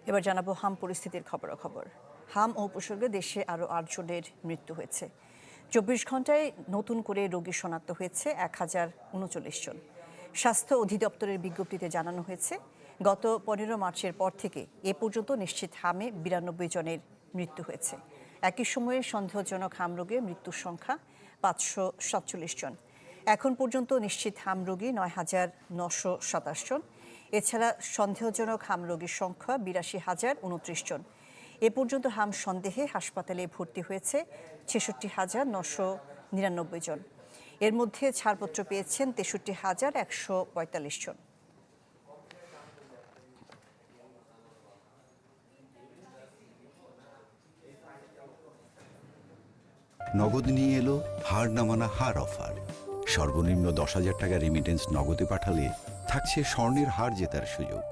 এবার জানাবো হাম পরিস্থিতির খবরাখবর। হাম ও উপসর্গে দেশে আরও ৮ জনের মৃত্যু হয়েছে। ২৪ ঘন্টায় নতুন করে রোগী শনাক্ত হয়েছে ১,০৩৯ জন। স্বাস্থ্য অধিদপ্তরের বিজ্ঞপ্তিতে জানানো হয়েছে, গত ১৫ মার্চের পর থেকে এ পর্যন্ত নিশ্চিত হামে ৯২ জনের মৃত্যু হয়েছে। একই সময়ে সন্দেহজনক হাম রোগে মৃত্যুর সংখ্যা ৫৪৭ জন। এখন পর্যন্ত নিশ্চিত হাম রোগী ৯,৯২৭ জন। এছাড়া সন্দেহজনক হাম রোগীর সংখ্যা ৮২,০২৯ জন। এ পর্যন্ত হাম সন্দেহে হাসপাতালে ভর্তি হয়েছে ৬৬,৯৯৯ জন। এর মধ্যে ছাড়পত্র পেয়েছেন ৬৩,১৪৫ জন। নগদ নিয়ে এলো হার না মানা হার অফার। সর্বনিম্ন ১০,০০০ টাকা রেমিটেন্স নগদে পাঠালে থাকছে স্বর্ণের হার জেতার সুযোগ।